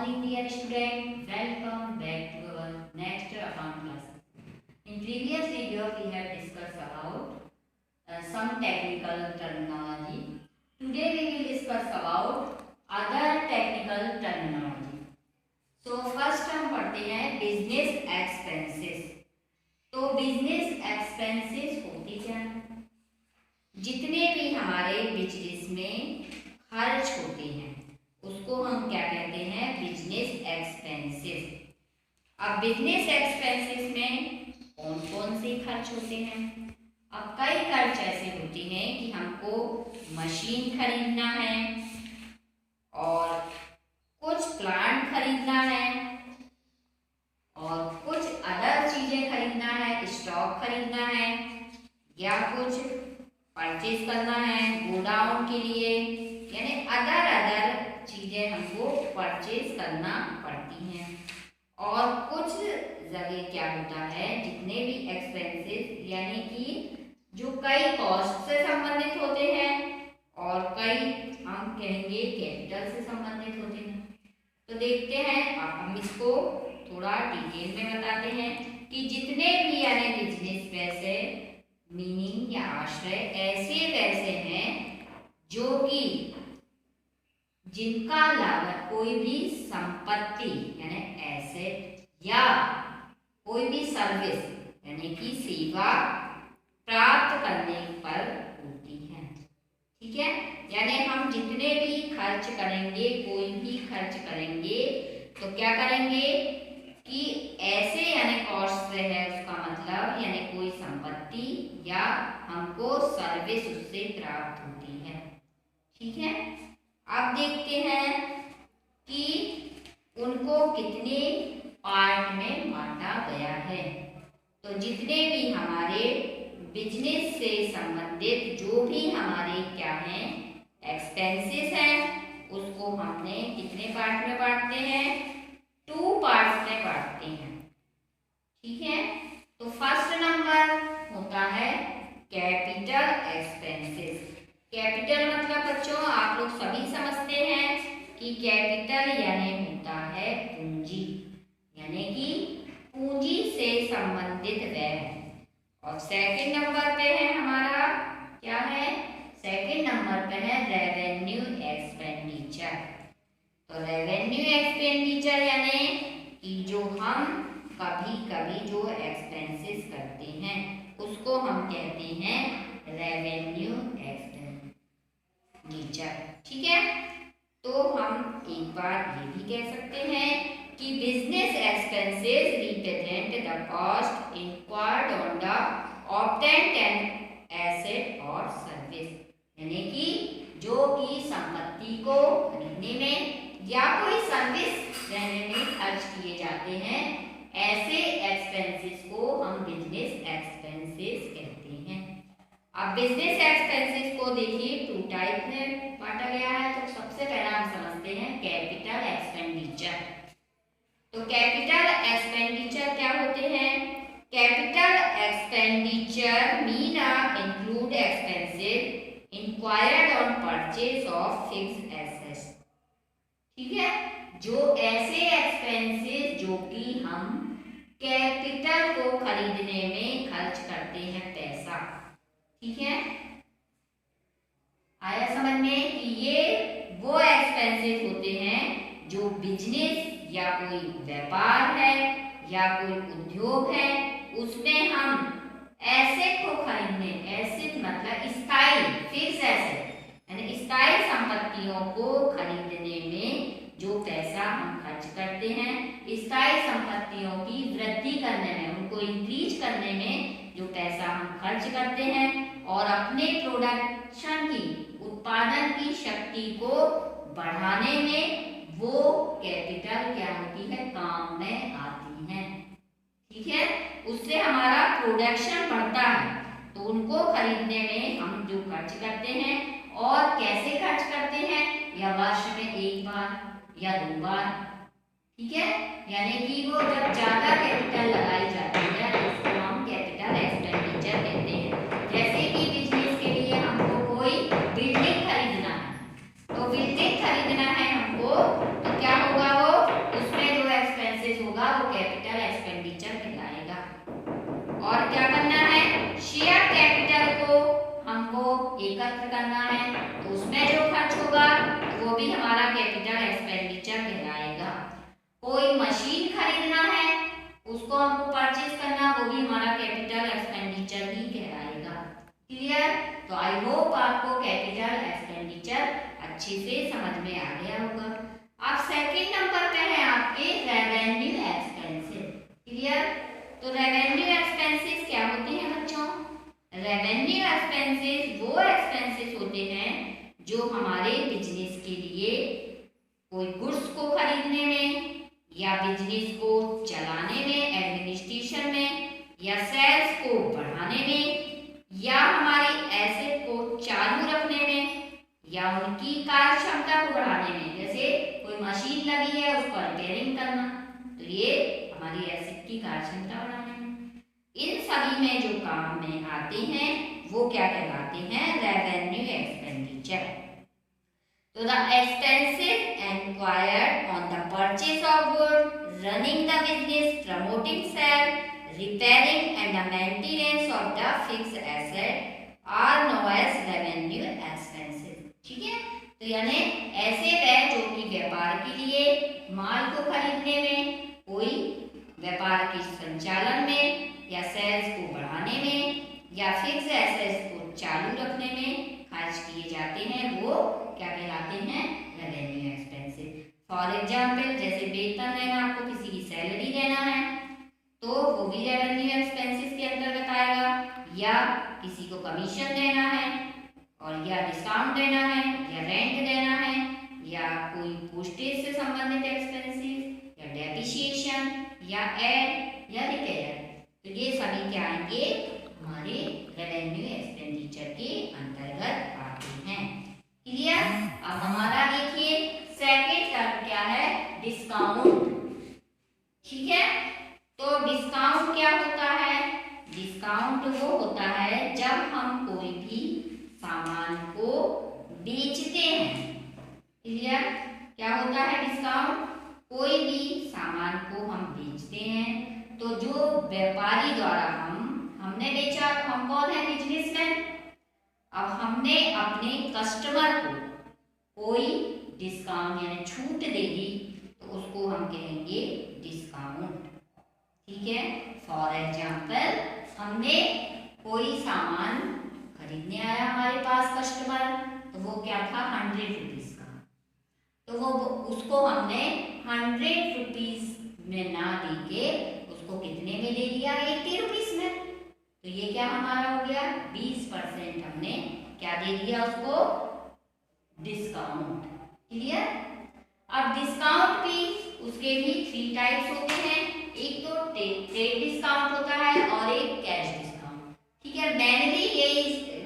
morning, dear student. Welcome back to our next account class. In previous video, we have discussed about some technical terminology. Today, we will discuss about other technical terminology. So, first हम पढ़ते हैं business expenses. तो business expenses होती क्या है? जितने भी हमारे बिजनेस में खर्च होते हैं उसको हम क्या कहते हैं? Business expenses. अब बिजनेस एक्सपेंसेस में कौन कौन से खर्च होते हैं? अब कई खर्च ऐसे होते हैं कि हमको मशीन खरीदना है और कुछ प्लांट खरीदना है और कुछ अदर चीजें खरीदना है, स्टॉक खरीदना है या कुछ परचेज करना है गोडाउन के लिए, यानी अदर चीजें हमको परचेज करना पड़ती हैं। और कुछ जगह क्या होता है, जितने भी एक्सपेंसेस यानी कि जो कई कॉस्ट से संबंधित होते हैं और कई हम कहेंगे कैपिटल से संबंधित होते हैं। तो देखते हैं, अब हम इसको थोड़ा डिटेल में बताते हैं कि जितने भी यानी बिजनेस पैसे मीनिंग या आश्रय ऐसे पैसे हैं जो कि जिनका लागत कोई भी संपत्ति यानी एसेट या कोई भी सर्विस यानी कि सेवा प्राप्त करने पर होती है। ठीक है, यानी हम जितने भी खर्च करेंगे, कोई भी खर्च करेंगे तो क्या करेंगे कि ऐसे यानी कॉस्ट से है, उसका मतलब यानी कोई संपत्ति या हमको सर्विस उससे प्राप्त होती है। ठीक है, अब देखते हैं कि उनको कितने पार्ट में बांटा गया है। तो जितने भी हमारे बिजनेस से संबंधित जो भी हमारे क्या हैं एक्सपेंसेस हैं, उसको हमने कितने पार्ट में बांटते हैं? 2 पार्ट्स में बांटते हैं। ठीक है, तो फर्स्ट नंबर होता है कैपिटल एक्सपेंसेस। कैपिटल मतलब बच्चों आप लोग सभी समझते हैं कि कैपिटल यानी होता है पूंजी, यानी कि पूंजी से संबंधित व्यय। और सेकंड नंबर पे है हमारा क्या है? सेकंड नंबर पे है रेवेन्यू एक्सपेंडिचर। तो रेवेन्यू एक्सपेंडिचर यानी कि जो हम कभी कभी जो एक्सपेंसेस करते हैं उसको हम कहते हैं रेवेन्यू एक्सपेंडिचर। ठीक है, तो हम एक बार ये भी कह सकते हैं कि business expenses represent the cost inquired on the obtained an asset और सर्विस, यानी कि जो कि संपत्ति को खरीदने में या कोई सर्विस देने में खर्च किए जाते हैं, ऐसे एक्सपेंसेस को हम बिजनेस एक्सपेंसेस कहते हैं। अब बिजनेस एक्सपेंसेस को देखिए 2 टाइप में बांटा गया है। तो सबसे पहला हम समझते हैं कैपिटल एक्सपेंडिचर। तो कैपिटल एक्सपेंडिचर क्या होते हैं? Capital expenditure mean include expenses inquired on purchase of fixed assets. ठीक है, जो ऐसे एक्सपेंसेस जो कि हम कैपिटल को खरीदने में खर्च करते हैं पैसा। ठीक है, आया समझ में कि ये वो एक्सपेंसेस होते हैं जो बिजनेस या कोई व्यापार है या कोई उद्योग है उसमें हम एसेट को खरीदने, एसेट मतलब स्थायी फिक्स एसेट यानी स्थायी संपत्तियों को खरीदने में जो पैसा हम खर्च करते हैं, स्थायी संपत्तियों की वृद्धि करने में, उनको इंक्रीज करने में जो पैसा हम खर्च करते हैं और अपने प्रोडक्शन की उत्पादन की शक्ति को बढ़ाने में वो कैपिटल क्या होती है? काम में आती है। ठीक है, उससे हमारा प्रोडक्शन बढ़ता है, तो उनको खरीदने में हम जो खर्च करते हैं और कैसे खर्च करते हैं, या वर्ष में 1 बार या 2 बार। ठीक है, यानी कि वो जब ज्यादा कैपिटल लगाई जाती है तो उसको हम कैपिटल एक्सपेंडिचर कहते हैं। जैसे कि बिजनेस के लिए हमको कोई बिल्डिंग खरीदना है, तो बिल्डिंग खरीदना है हमको, तो क्या होगा? वो कोई मशीन खरीदना है, उसको हमको परचेज करना, वो भी हमारा कैपिटल एक्सपेंडिचर ही कहलाएगा। क्लियर? तो आई होप आपको कैपिटल एक्सपेंडिचर अच्छे से समझ में आ गया होगा। अब सेकंड नंबर पे है आपके रेवेन्यू एक्सपेंसेस। क्लियर? तो रेवेन्यू एक्सपेंसेस क्या होते हैं बच्चों? रेवेन्यू एक्सपेंसेस वो एक्सपेंसेस होते हैं जो हमारे बिजनेस के लिए कोई गुड्स को खरीदने में या बिजनेस को चलाने में, एडमिनिस्ट्रेशन में, या सेल्स को बढ़ाने में, या हमारी एसेट को चालू रखने में, या उनकी कार्य क्षमता को बढ़ाने में। जैसे कोई मशीन लगी है, उसको रिपेयरिंग करना, तो ये हमारी एसेट की कार्य क्षमता बढ़ाने में। इन सभी में जो काम में आते हैं वो क्या कहलाते हैं? Revenue expenditure. तो the expenses enquired on the purchase of goods, running the business, promoting sale, repairing and the maintenance of the fixed asset are known as revenue expenses. ठीक है? तो यानी ऐसे व्यय जो कि व्यापार के लिए, माल को खरीदने में, कोई व्यापार के संचालन में, या सेल्स को बढ़ाने में, या फिक्स एसेट्स को चालू रखने में खर्च किए जाते हैं, वो क्या कहलाते हैं? Revenue expenses. फॉर एग्जाम्पल, जैसे वेतन लेना, आपको किसी की सैलरी देना है, तो वो भी रेवेन्यू एक्सपेंसेस के अंतर्गत आएगा। या किसी को कमीशन देना है, और या डिस्काउंट देना है, या रेंट देना है, या कोई पोस्टेज से संबंधित एक्सपेंसेस, या डेप्रिसिएशन, या एड, या रिपेयर, तो ये सभी क्या आएंगे? हमारे रेवेन्यू एक्सपेंडिचर के अंतर्गत आते हैं। क्लियर? अब हमारा देखिए सेकंड टर्म क्या है? डिस्काउंट। ठीक है? तो डिस्काउंट क्या होता है? डिस्काउंट वो होता है जब हम कोई भी सामान को बेचते हैं। क्लियर? क्या होता है डिस्काउंट? कोई भी सामान को हम बेचते हैं, तो जो व्यापारी द्वारा हमने बेचा, तो हम कौन है? बिजनेसमैन। अब हमने अपने कस्टमर को कोई डिस्काउंट यानी छूट दे दी, तो उसको हम कहेंगे डिस्काउंट। ठीक है? फॉर एग्जाम्पल, हमने कोई सामान खरीदने आया हमारे पास कस्टमर, तो वो क्या था? 100 रुपीज का, तो वो उसको हमने 100 रुपीज में ना दे के उसको कितने में दे दिया? 80 रुपीज में। तो ये क्या हमारा हो गया? 20% हमने क्या दे दिया उसको? डिस्काउंट। क्लियर? अब डिस्काउंट भी, उसके भी 3 टाइप्स होते हैं। एक तो ट्रेड डिस्काउंट होता है और एक कैश डिस्काउंट। ठीक है? मेनली ये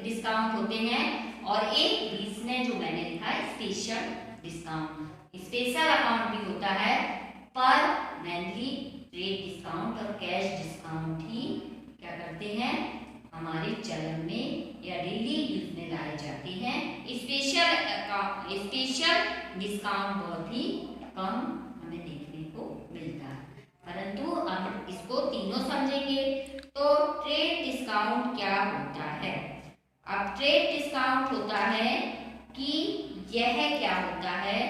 डिस्काउंट होते हैं, और एक बीच में जो मैंने लिखा है स्पेशल डिस्काउंट। स्पेशल अकाउंट भी होता है, पर मेनली ट्रेड डिस्काउंट और कैश डिस्काउंट ही क्या करते हैं? हमारे चलन में या डेली यूज में लाए जाते हैं। स्पेशल डिस्काउंट बहुत ही कम हमें देखने को मिलता है, परंतु हम इसको तीनों समझेंगे। तो ट्रेड डिस्काउंट क्या होता है? अब ट्रेड डिस्काउंट होता है कि यह क्या होता है?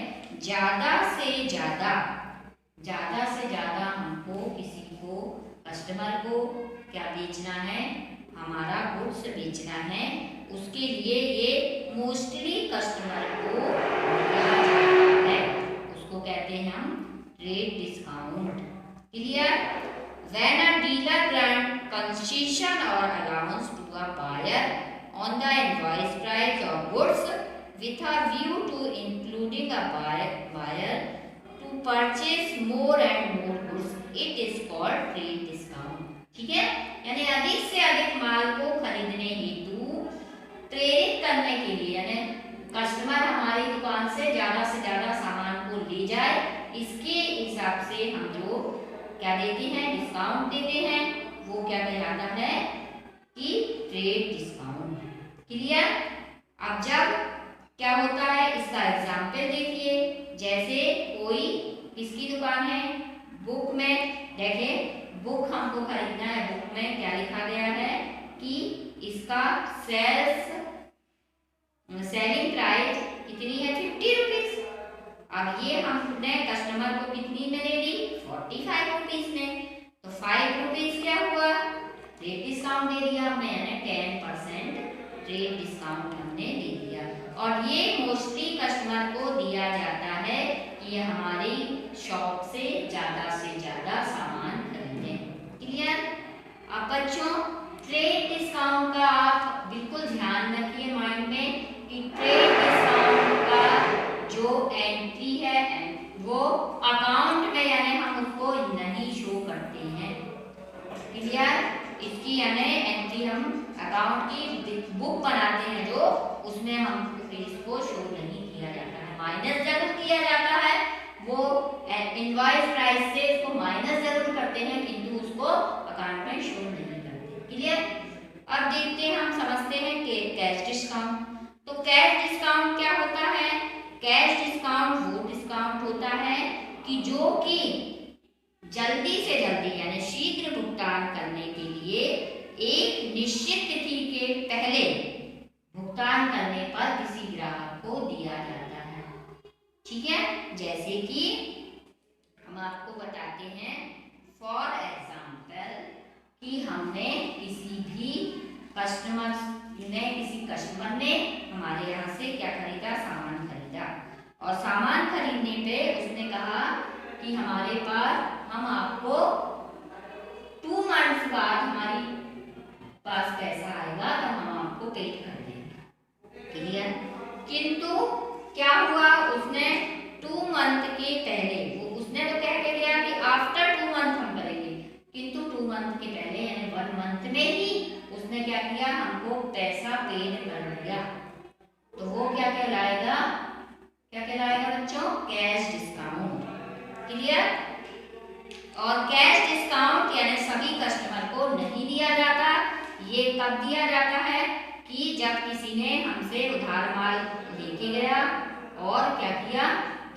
ज्यादा से ज्यादा हमको किसी को, कस्टमर को क्या बेचना है? हमारा गुड्स बेचना है, उसके लिए ये मोस्टली कस्टमर को दिया जाता है, उसको कहते हैं हम trade discount. Clear? When a dealer grant concession और allowance to a buyer on the invoice price of goods with a view to including a buyer to purchase more and more goods, it is called trade discount। ठीक है? यानी अधिक से अधिक माल को खरीदने हेतु प्रेरित करने के लिए, यानी कस्टमर हमारी दुकान से ज्यादा सामान को ले जाए, इसके हिसाब से हम जो क्या देते हैं? डिस्काउंट देते हैं, वो क्या कहलाता है? कि ट्रेड डिस्काउंट। क्लियर? अब जब क्या होता है इसका एग्जाम्पल देखिए। जैसे कोई किसकी दुकान है? बुक में। देखें, बुक हमको खरीदना है, बुक में क्या लिखा गया है कि इसका सेलिंग प्राइस कितनी है? 50 रुपीज। अब ये हमने कस्टमर को कितनी में दे दी? ₹45 में। तो ₹5 क्या हुआ, रेट डिस्काउंट दे दिया हमने, यानी 10% रेट डिस्काउंट हमने दे दिया। और ये मोस्टली कस्टमर को दिया जाता है कि ये हमारी शॉप से ज़्यादा सामान खरीदें। क्लियर। अब बच्चों ट्रेड डिस्काउंट का आप बिल्कुल ध्यान रखिए माइंड में कि ट्रेड डिस्काउंट का जो एंट्री है वो अकाउंट में यानी हम उसको नहीं शो करते हैं। क्लियर। इसकी यानी एंट्री हम अकाउंट की बुक बनाते हैं जो, उसमें हम इसको शो नहीं किया जाता है, माइनस जरूर किया जाता है। वो इनवॉइस प्राइस से इसको माइनस जरूर करते हैं किंतु उसको अकाउंट में शो नहीं करते। क्लियर। अब देखते हैं, हम समझते हैं कि कैश डिस्काउंट। तो कैश डिस्काउंट क्या होता है, कैश डिस्काउंट वो डिस्काउंट होता है कि जो कि जल्दी से जल्दी यानी शीघ्र भुगतान करने के लिए एक निश्चित तिथि के पहले भुगतान करने पर किसी ग्राहक को दिया जाता है। ठीक है। जैसे कि हम आपको बताते हैं फॉर एग्जाम्पल कि हमने किसी कस्टमर ने हमारे यहाँ से क्या खरीदा, सामान खरीदा। और सामान खरीदने पे उसने कहा कि हमारे पास हम आपको 2 मंथ्स बाद हमारी पास पैसा आएगा तो हम आपको पेड कर देंगे। क्लियर। किंतु क्या हुआ, उसने 2 मंथ के पहले उसने तो कह के गया कि आफ्टर 2 मंथ हम करेंगे, किंतु 2 मंथ के पहले यानी 1 मंथ में ही उसने क्या किया, हमको पैसा पेड कर दिया। तो वो क्या कहलाएगा बच्चों, कैश डिस्काउंट। क्लियर। और कैश डिस्काउंट यानी सभी कस्टमर को नहीं दिया जाता। ये कब दिया जाता है कि जब किसी ने हमसे उधार माल लेके गया और क्या किया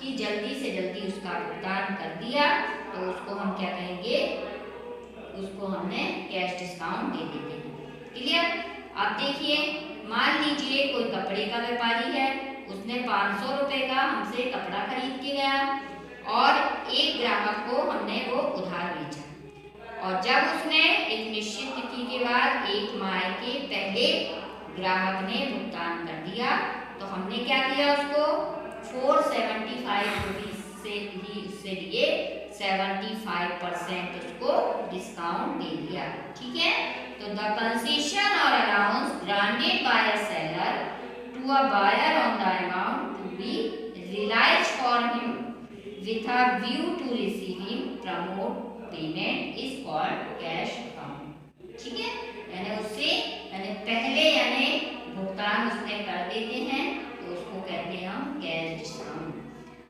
कि जल्दी से जल्दी उसका भुगतान कर दिया, तो उसको हम क्या कहेंगे, उसको हमने कैश डिस्काउंट दे देते हैं। क्लियर। अब देखिए, मान लीजिए कोई कपड़े का व्यापारी है, उसने 500 रुपए का हमसे कपड़ा खरीद के गया और एक ग्राहक को हमने वो उधार बेचा। और जब उसने एक निश्चित तिथि के बाद 1 माह के पहले ग्राहक ने भुगतान कर दिया, तो हमने क्या किया, उसको 475 रुपीज से लिए 75% उसको डिस्काउंट दे दिया। ठीक है। तो द कंसेशन और allowance granted by a seller to a buyer on the amount to be realised for him with a view to receiving promote payment is called cash account। ठीक है। यानी उससे पहले यानी भुगतान उसने कर देते हैं तो उसको कहते हैं हम कैश डिस्काउंट।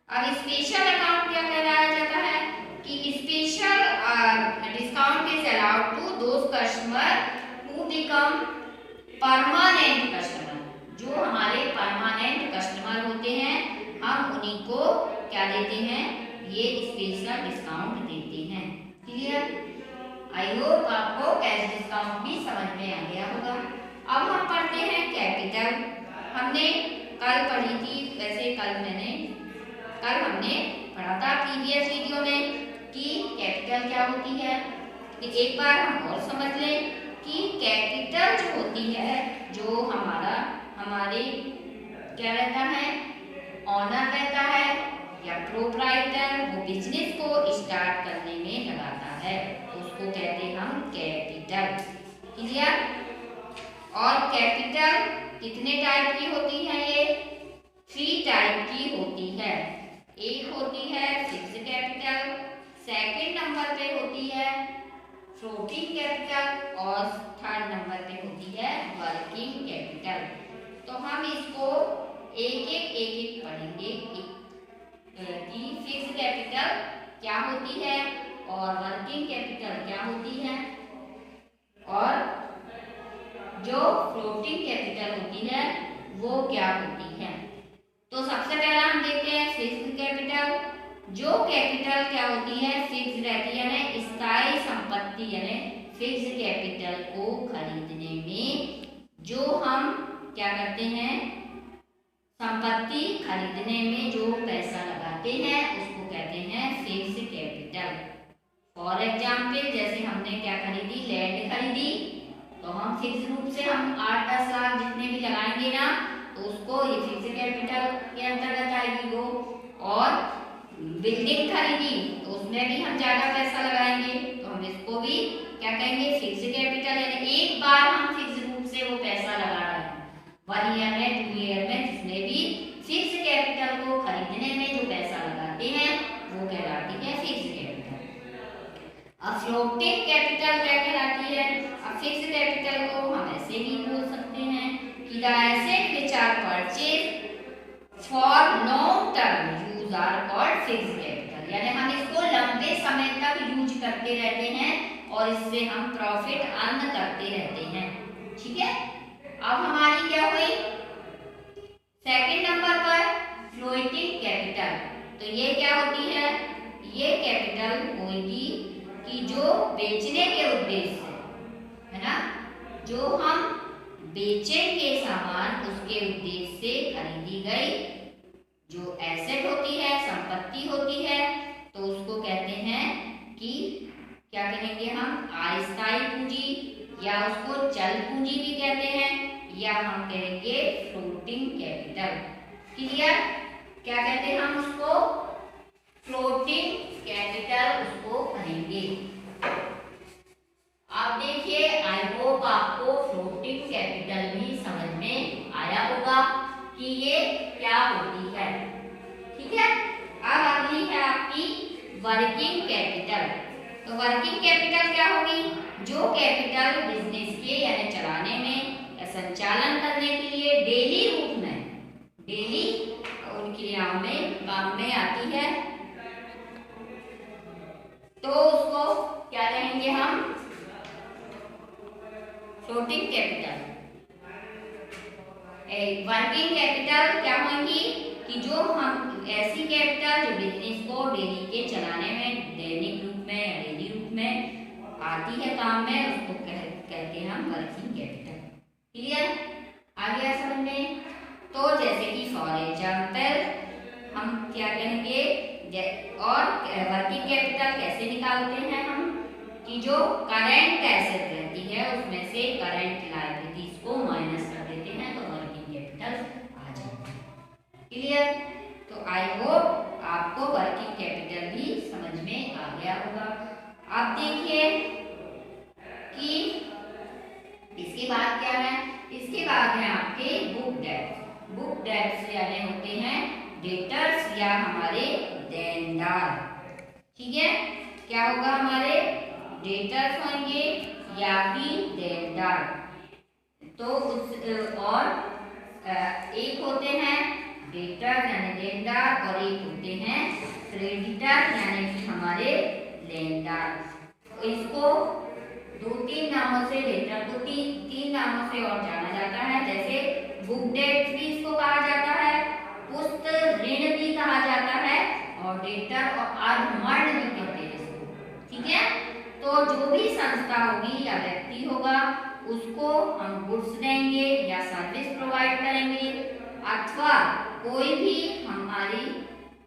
अब स्पेशल अकाउंट क्या कहलाया जाता है कि special discount is allowed to those customer who become permanent customer. जो हमारे परमानेंट कस्टमर होते हैं हम उन्हीं को क्या देते हैं, ये स्पेशल डिस्काउंट देते हैं। क्लियर। आई होप आपको कैश डिस्काउंट भी समझ में आ गया होगा। अब हम पढ़ते हैं कैपिटल। हमने कल पढ़ी थी, वैसे कल हमने पढ़ा था प्रीवियस वीडियो में कि कैपिटल क्या होती है। एक बार हम और समझ लें कि कैपिटल जो होती है, जो हमारे क्या रहता है, ऑनर रहता है या प्रोप्राइटर, वो बिजनेस को स्टार्ट करने में लगाता है, उसको कहते हैं हम कैपिटल। क्लियर। और कैपिटल कितने टाइप की होती है, ये 3 टाइप की होती है। एक होती है फिक्स्ड कैपिटल, सेकंड नंबर पे होती है फ्लोटिंग कैपिटल और थर्ड नंबर पे होती है वर्किंग कैपिटल। तो हम इसको एक एक पढ़ेंगे कि फिक्स्ड कैपिटल क्या होती है और वर्किंग कैपिटल क्या होती है और जो फ्लोटिंग कैपिटल होती है वो क्या होती है। तो सबसे पहला हम देखते हैं फिक्स्ड कैपिटल। जो कैपिटल क्या होती है, फिक्स रहती है, यानी स्थायी संपत्ति, यानी फिक्स्ड कैपिटल को खरीदने में जो हम क्या करते हैं, संपत्ति खरीदने में जो पैसा लगाते हैं उसको कहते हैं फिक्स्ड कैपिटल। फॉर एग्जाम्पल जैसे हमने क्या खरीदी, लैंड खरीदी, तो हम फिक्स रूप से हम 8-10 लाख जितने भी लगाएंगे ना, तो उसको ये फिक्स कैपिटल के अंतर्गत आएगी वो। और बिल्डिंग खरीदी तो उसमें भी हम ज्यादा पैसा लगाएंगे, तो हम इसको भी क्या कहेंगे, फिक्स कैपिटल। यानी एक बार हम फिक्स रूप से वो पैसा लगा रहे हैं, 1 ईयर में, 2 ईयर में, जिसमें भी फिक्स कैपिटल को खरीदने में जो पैसा लगाते हैं वो कहलाती है फिक्स कैपिटल। अब फ्लोटिंग कैपिटल क्या कहलाती है? अब फिक्स कैपिटल को हम ऐसे भी बोल सकते हैं कि the asset which are purchased for long term use are called fix capital. यानी हम इसको लंबे समय तक यूज करते रहते हैं और इससे हम प्रॉफिट अर्न करते रहते हैं। ठीक है, अब हमारी क्या हुई सेकंड नंबर पर फ्लोटिंग कैपिटल। तो ये क्या होती है? ये कैपिटल होगी कि जो बेचने के उद्देश्य से, है ना, जो हम बेचेंगे सामान उसके उद्देश्य से खरीदी गई जो एसेट होती है, संपत्ति होती है, तो उसको कहते हैं कि क्या कहेंगे हम, अस्थायी पूंजी, या उसको चल पूंजी भी कहते हैं, या हम कहेंगे फ्लोटिंग कैपिटल। क्लियर? क्या कहते हैं हम उसको? फ्लोटिंग कैपिटल उसको कहेंगे। आप देखिए, आई होप आपको फ्लोटिंग कैपिटल भी समझ में आया होगा कि ये क्या होती है। ठीक है, अब अगली है आपकी वर्किंग कैपिटल। तो वर्किंग कैपिटल क्या होगी? जो कैपिटल बिजनेस के यानी चलाने में या संचालन करने के लिए डेली रूप में, डेली उन क्रियाओं में काम में आती है, तो उसको क्या कहेंगे हम? Floating capital. वर्किंग कैपिटल क्या होंगी कि जो हम ऐसी कैपिटल जो बिजनेस को डेली के चलाने में, दैनिक रूप में या डेली रूप में आती है काम में, उसको कहते हैं हम वर्किंग कैपिटल। क्लियर? आ गया समझ में? तो जैसे कि फॉर एग्जाम्पल हम क्या कहेंगे, और वर्किंग कैपिटल कैसे निकालते हैं हम, कि जो करंट एसेट रहती है उसमें से करंट लायबिलिटीज को माइनस कर देते हैं, तो वर्किंग कैपिटल आ जाता है। क्लियर? तो आई होप आपको वर्किंग कैपिटल भी समझ में आ गया होगा। अब देखिए कि इसके बाद क्या है? इसके बाद है आपके बुक डेट्स। बुक डेट्स यानी होते हैं डेटर्स या हमारे देनदार। ठीक है, क्या होगा? हमारे डेटर्स होंगे या कि देनदार। तो उस और एक होते हैं डेटर यानी देनदार, और एक होते हैं क्रेडिटर यानी कि हमारे लेनदार। तो इसको 2-3 नामों से, डेटर को 3 नामों से और जाना जाता है। जैसे बुक डेट भी इसको कहा जाता है, पुस्त ऋण भी कहा जाता है, और डेटर और अर्धमर्द भी कहते हैं इसको। ठीक है, तो जो भी संस्था होगी या व्यक्ति होगा उसको हम गुड्स देंगे या सर्विस प्रोवाइड करेंगे, अथवा कोई भी हमारी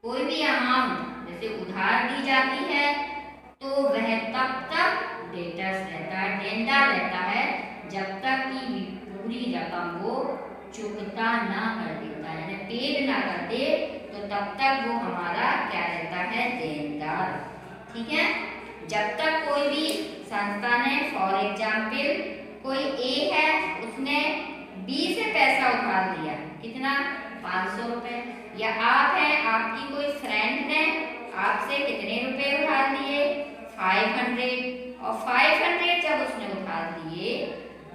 कोई भी अमाउंट जैसे उधार दी जाती है, तो वह तब तक डेटर्स रहता है, देनदार रहता है, जब तक कि पूरी रकम वो चुकता ना कर देता है, पेड ना कर दे, तो तब तक वो हमारा क्या रहता है? देनदार। ठीक है, जब तक कोई भी संस्था ने, फॉर एग्जाम्पल कोई ए है, उसने बी से पैसा उधार लिया, कितना? 500 रुपए, या आप है, आपकी कोई फ्रेंड ने आपसे कितने रुपए उधार लिए? 500, और 500 जब उसने उधार लिए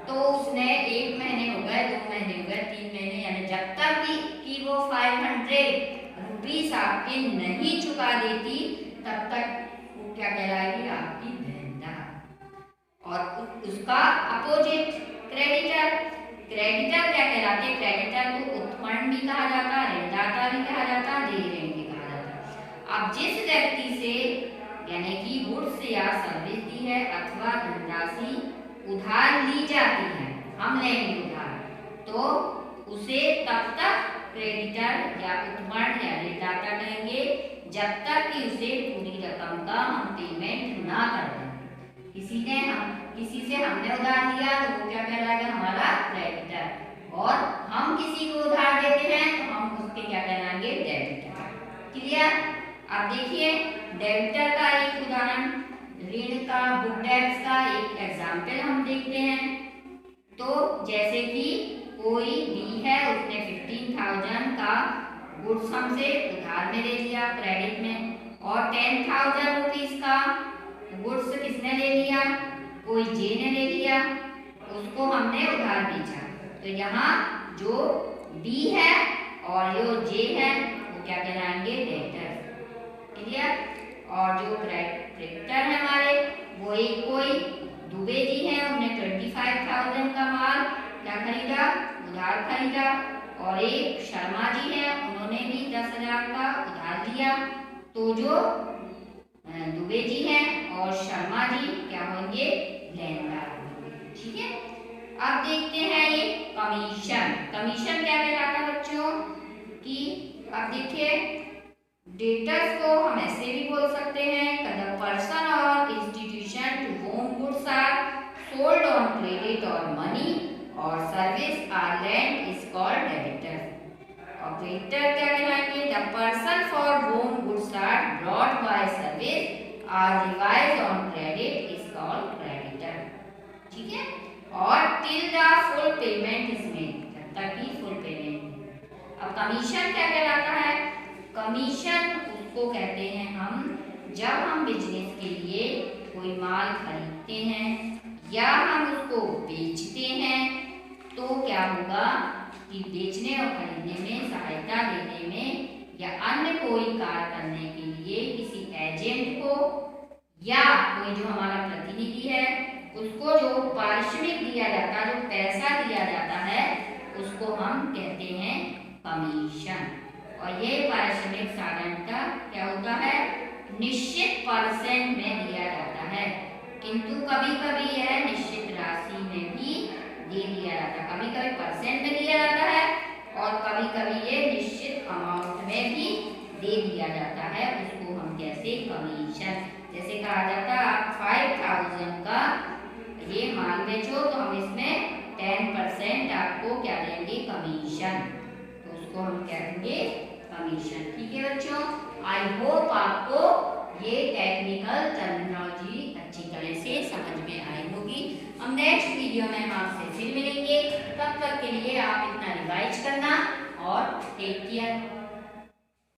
तो उसने 1 महीने हो गए, 2 महीने हो गए, 3 महीने, यानी जब तक कि वो 500 रुपीस आपके नहीं चुका देती तब तक वो क्या कहलाएगी? आपकी देनदार। और उसका अपोजिट क्रेडिटर। क्रेडिटर क्या कहलाते हैं? क्रेडिटर को उत्पन्न भी कहा जाता है, ऋणदाता भी कहा जाता है, देय ऋण भी कहा जाता है। अब जिस व्यक्ति से यानी कि गुड्स या सर्विस दी है अथवा धनराशि उधार ली जाती है, हम लेंगे उधार, तो उसे तब तक क्रेडिटर या उत्पन्न या ऋणदाता कहेंगे जब तक कि उसे पूरी रकम का हम पेमेंट ना कर दें। किसी से हमने उधार लिया तो वो क्या कहलाएगा, हमारा क्रेडिटर, और हम किसी को उधार देते हैं तो हम उसके क्या कहलाएंगे, डेबिटर। क्लियर? अब देखिए डेबिटर का एक उदाहरण, ऋण का, बुक डेब्ट्स का एक एग्जाम्पल हम देखते हैं। तो जैसे कि कोई डी है, उसने 15,000 का गुड्स हमसे उधार में ले लिया क्रेडिट में, और 10,000 रुपीज का गुड्स किसने ले लिया, कोई जे ने ले लिया, उसको हमने उधार बेचा। तो यहाँ जो बी है और जो जे है वो क्या कहलाएंगे, डेटर। क्लियर? और जो क्रेडिटर है हमारे, वो एक कोई दुबे जी है, उन्होंने 25,000 का माल क्या खरीदा, उधार खरीदा, और एक शर्मा जी है, उन्होंने भी 10,000 का उधार लिया। तो जो दुबे जी हैं और शर्मा जी क्या होंगे, लेनदार होंगे। ठीक है? अब देखते हैं ये कमीशन। कमीशन क्या कहलाता है बच्चों कि अब देखिए डेटर्स को हम ऐसे भी बोल सकते हैं, द पर्सन और institution to whom goods are sold on credit और मनी और service are lent is called debtor. और क्रेडिटर क्या कहलाएंगे, the person for whom goods are brought by service are received on credit is called creditor. ठीक है? और till the full payment is made, जब तक की फुल पेमेंट। अब कमीशन क्या कहलाता है, कमीशन उसको कहते हैं हम जब हम बिजनेस के लिए कोई माल खरीदते हैं या हम उसको बेचते हैं तो क्या होगा कि बेचने और खरीदने में सहायता देने में या अन्य कोई कार्य करने के लिए किसी एजेंट को या कोई जो हमारा प्रतिनिधि है उसको जो पारिश्रमिक दिया जाता है, जो पैसा दिया जाता है, उसको हम कहते हैं कमीशन। और ये पारिश्रमिक साधारणतः क्या होता है, निश्चित परसेंट में दिया जाता है, किंतु कभी कभी यह निश्चित राशि में भी दे दिया जाता है। कभी कभी परसेंट में दिया जाता है और कभी कभी ये निश्चित अमाउंट में भी दे दिया जाता है, उसको हम कैसे, कमीशन। जैसे कहा जाता है आप 5,000 का ये माल बेचो तो हम इसमें 10% आपको क्या देंगे, कमीशन, तो उसको हम कहेंगे कमीशन। ठीक है बच्चों, आई होप आपको ये टेक्निकल टर्मिनोलॉजी अच्छी तरह से समझ में आई होगी। हम नेक्स्ट वीडियो में हम आपसे फिर मिलेंगे, तब तक के लिए आप इतना रिवाइज करना और टेक केयर।